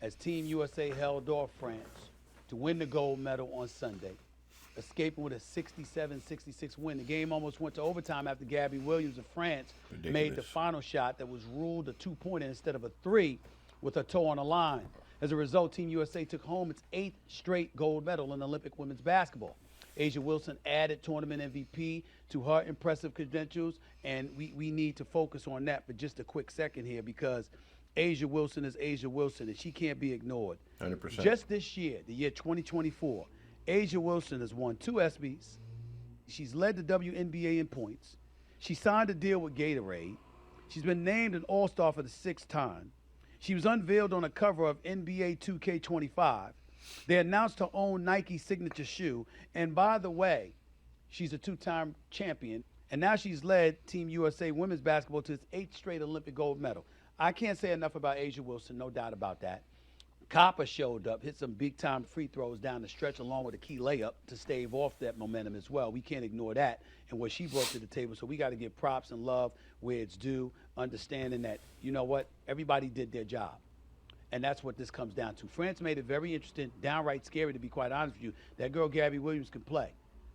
as Team USA held off France to win the gold medal on Sunday, escaping with a 67-66 win. The game almost went to overtime after Gabby Williams of France made the final shot that was ruled a 2-pointer instead of a 3 with her toe on the line. As a result, Team USA took home its 8th straight gold medal in Olympic women's basketball. A'ja Wilson added tournament MVP to her impressive credentials, and we need to focus on that for just a quick second here because A'ja Wilson is A'ja Wilson, and she can't be ignored. 100%. Just this year, the year 2024, A'ja Wilson has won 2 ESPYs. She's led the WNBA in points. She signed a deal with Gatorade. She's been named an All-Star for the 6th time. She was unveiled on a cover of NBA 2K25. They announced her own Nike signature shoe. And by the way, she's a 2-time champion. And now she's led Team USA women's basketball to its 8th straight Olympic gold medal. I can't say enough about A'ja Wilson, no doubt about that. Copper showed up, hit some big-time free throws down the stretch along with a key layup to stave off that momentum as well. We can't ignore that and what she brought to the table. So we got to give props and love where it's due, understanding that, you know what, everybody did their job. And that's what this comes down to. France made it very interesting, downright scary, to be quite honest with you. That girl, Gabby Williams, can play.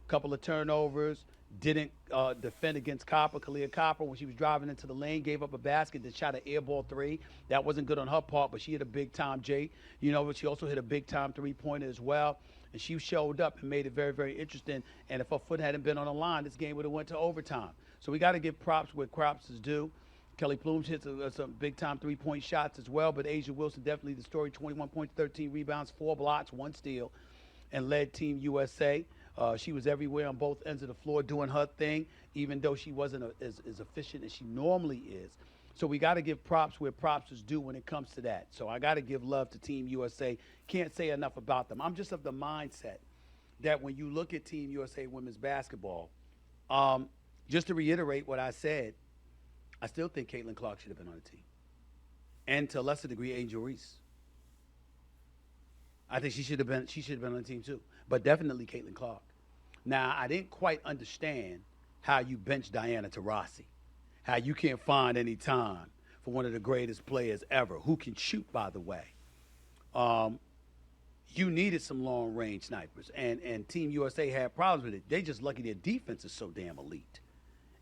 Couple of turnovers, didn't defend against Kalia Copper when she was driving into the lane, gave up a basket, then shot an air ball 3. That wasn't good on her part, but she hit a big-time J. You know, but she also hit a big-time 3-pointer as well. And she showed up and made it very, very interesting. And if her foot hadn't been on the line, this game would have went to overtime. So we got to give props where props is due. Kelly Plumes hits some big-time 3-point shots as well, but A'ja Wilson definitely the story, 21 points, 13 rebounds, 4 blocks, 1 steal, and led Team USA. She was everywhere on both ends of the floor doing her thing, even though she wasn't as efficient as she normally is. So we got to give props where props is due when it comes to that. So I got to give love to Team USA. Can't say enough about them. I'm just of the mindset that when you look at Team USA women's basketball, just to reiterate what I said, I still think Caitlin Clark should have been on the team. And to a lesser degree, Angel Reese. I think she should have been on the team too. But definitely Caitlin Clark. Now, I didn't quite understand how you bench Diana Taurasi, how you can't find any time for one of the greatest players ever, who can shoot, by the way. You needed some long-range snipers, and Team USA had problems with it. They just lucky their defense is so damn elite.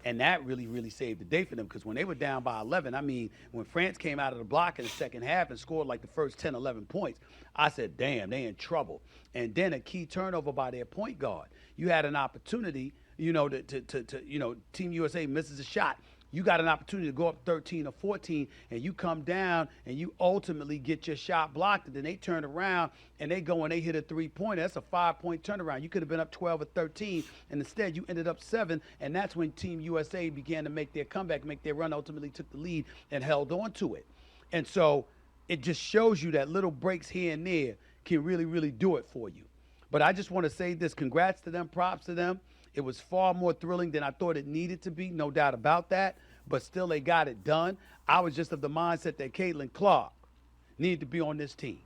And that really, really saved the day for them because when they were down by 11, I mean, when France came out of the block in the second half and scored like the first 10, 11 points, I said, damn, they in trouble. And then a key turnover by their point guard. You had an opportunity, you know, to Team USA misses a shot. You got an opportunity to go up 13 or 14, and you come down, and you ultimately get your shot blocked, and then they turn around, and they go and they hit a 3-pointer. That's a 5-point turnaround. You could have been up 12 or 13, and instead you ended up 7, and that's when Team USA began to make their comeback, make their run, ultimately took the lead and held on to it. And so it just shows you that little breaks here and there can really, really do it for you. But I just want to say this. Congrats to them. Props to them. It was far more thrilling than I thought it needed to be, no doubt about that. But still, they got it done. I was just of the mindset that Caitlin Clark needed to be on this team.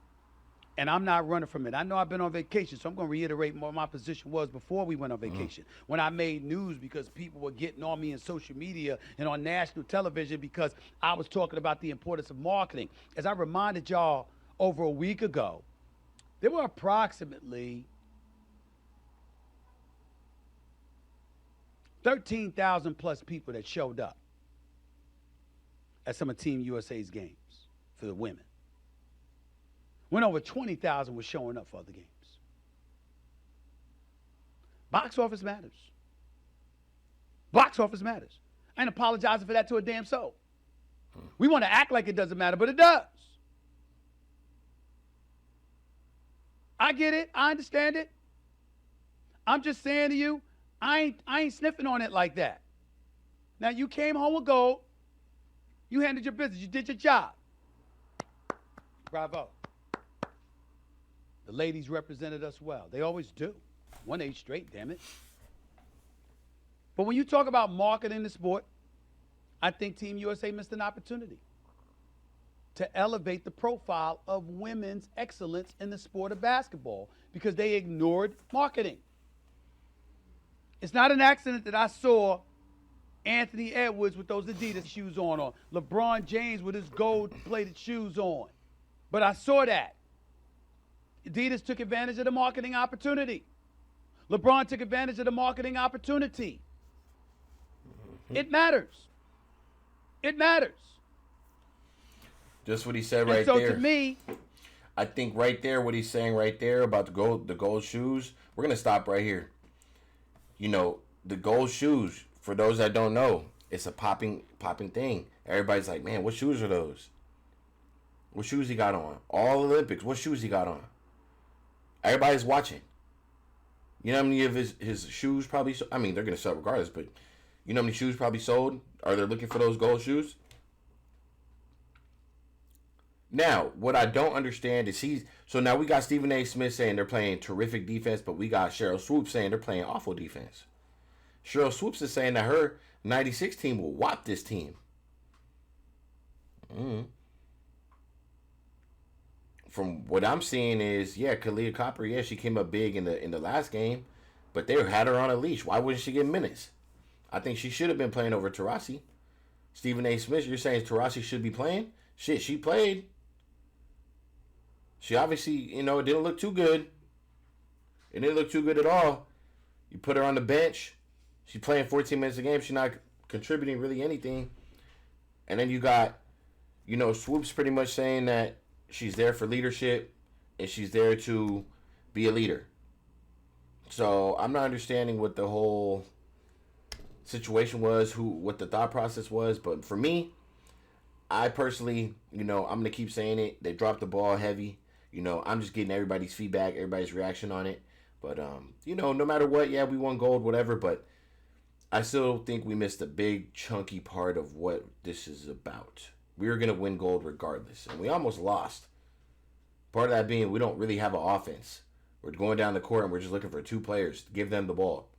And I'm not running from it. I know I've been on vacation, so I'm going to reiterate what my position was before we went on vacation. When I made news because people were getting on me in social media and on national television because I was talking about the importance of marketing. As I reminded y'all over a week ago, there were approximately 13,000 plus people that showed up at some of Team USA's games for the women. When over 20,000 were showing up for other games. Box office matters. Box office matters. I ain't apologizing for that to a damn soul. We want to act like it doesn't matter, but it does. I get it. I understand it. I'm just saying to you, I ain't sniffing on it like that. Now, you came home with gold. You handled your business. You did your job. Bravo. The ladies represented us well. They always do. 1-8 straight, damn it. But when you talk about marketing the sport, I think Team USA missed an opportunity to elevate the profile of women's excellence in the sport of basketball because they ignored marketing. It's not an accident that I saw Anthony Edwards with those Adidas shoes on, or LeBron James with his gold-plated shoes on. But I saw that. Adidas took advantage of the marketing opportunity. LeBron took advantage of the marketing opportunity. It matters. It matters. Just what he said And right so there. to me, I think right there, what he's saying right there about the gold shoes, we're gonna stop right here. You know, the gold shoes, for those that don't know, it's a popping thing. Everybody's like, man, what shoes are those? What shoes he got on? All Olympics, what shoes he got on? Everybody's watching. You know how many of his shoes probably sold? I mean, they're gonna sell regardless, but you know how many shoes probably sold? Are they looking for those gold shoes? Now, what I don't understand is so now we got Stephen A. Smith saying they're playing terrific defense, but we got Cheryl Swoops saying they're playing awful defense. Cheryl Swoops is saying that her 96 team will whop this team. From what I'm seeing is, yeah, Kalia Copper, yeah, she came up big in the last game, but they had her on a leash. Why wouldn't she get minutes? I think she should have been playing over Taurasi. Stephen A. Smith, you're saying Taurasi should be playing? Shit, she played. She obviously, it didn't look too good. It didn't look too good at all. You put her on the bench. She's playing 14 minutes a game. She's not contributing really anything. And then you got, Swoops pretty much saying that she's there for leadership and she's there to be a leader. So I'm not understanding what the whole situation was, what the thought process was. But for me, I personally, I'm going to keep saying it. They dropped the ball heavy. I'm just getting everybody's feedback, everybody's reaction on it. But, no matter what, yeah, we won gold, whatever. But I still think we missed a big, chunky part of what this is about. We were going to win gold regardless. And we almost lost. Part of that being we don't really have an offense. We're going down the court and we're just looking for two players to give them the ball.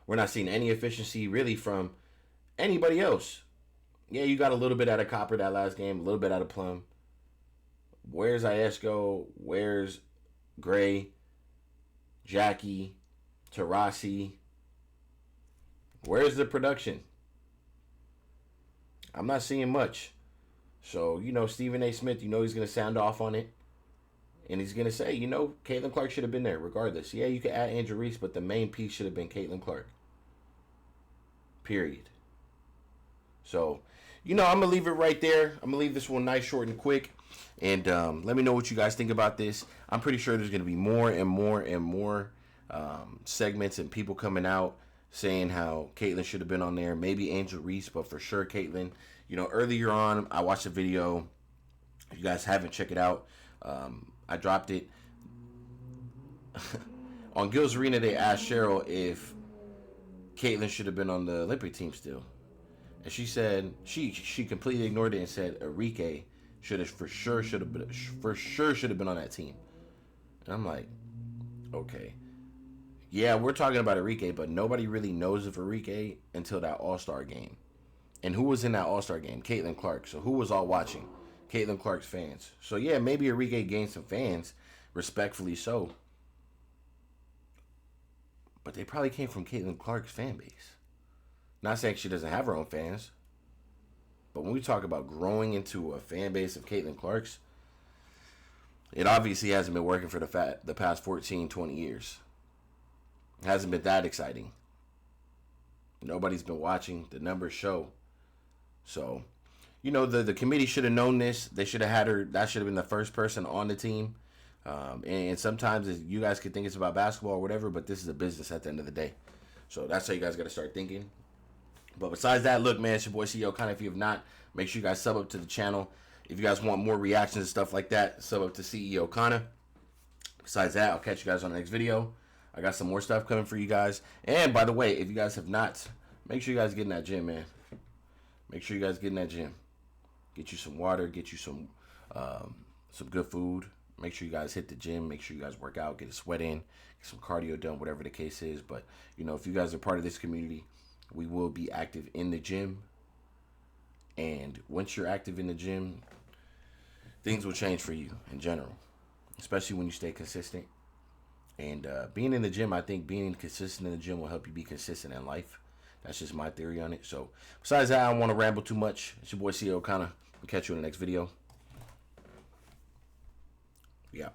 We're not seeing any efficiency really from anybody else. Yeah, you got a little bit out of Copper that last game, a little bit out of Plum. Where's Iesco? Where's Gray? Jackie? Taurasi? Where's the production? I'm not seeing much. So, Stephen A. Smith, he's going to sound off on it. And he's going to say, Caitlin Clark should have been there regardless. Yeah, you could add Angel Reese, but the main piece should have been Caitlin Clark. Period. So, I'm going to leave it right there. I'm going to leave this one nice, short, and quick. And let me know what you guys think about this. I'm pretty sure there's going to be more and more and more segments and people coming out saying how Caitlin should have been on there. Maybe Angel Reese, but for sure Caitlin. Earlier on, I watched a video. If you guys haven't, check it out. I dropped it. On Gil's Arena, they asked Cheryl if Caitlin should have been on the Olympic team still. And she said she completely ignored it and said Enrique should have been on that team. And I'm like, okay. Yeah, we're talking about Enrique, but nobody really knows of Enrique until that All-Star game. And who was in that All-Star game? Caitlin Clark. So who was all watching? Caitlin Clark's fans. So yeah, maybe Enrique gained some fans, respectfully so. But they probably came from Caitlin Clark's fan base. Not saying she doesn't have her own fans. But when we talk about growing into a fan base of Caitlin Clark's, it obviously hasn't been working for the past 14, 20 years. It hasn't been that exciting. Nobody's been watching. The numbers show. So, the committee should have known this. They should have had her. That should have been the first person on the team. And sometimes you guys could think it's about basketball or whatever, but this is a business at the end of the day. So that's how you guys got to start thinking. But besides that, look, man, it's your boy CEO Connor. If you have not, make sure you guys sub up to the channel. If you guys want more reactions and stuff like that, sub up to CEO Connor. Besides that, I'll catch you guys on the next video. I got some more stuff coming for you guys. And by the way, if you guys have not, make sure you guys get in that gym, man. Make sure you guys get in that gym. Get you some water. Get you some good food. Make sure you guys hit the gym. Make sure you guys work out. Get a sweat in. Get some cardio done, whatever the case is. But, if you guys are part of this community, we will be active in the gym. And once you're active in the gym, things will change for you in general. Especially when you stay consistent. And being in the gym, I think being consistent in the gym will help you be consistent in life. That's just my theory on it. So, besides that, I don't want to ramble too much. It's your boy CEO Connor. I'll catch you in the next video. Yeah.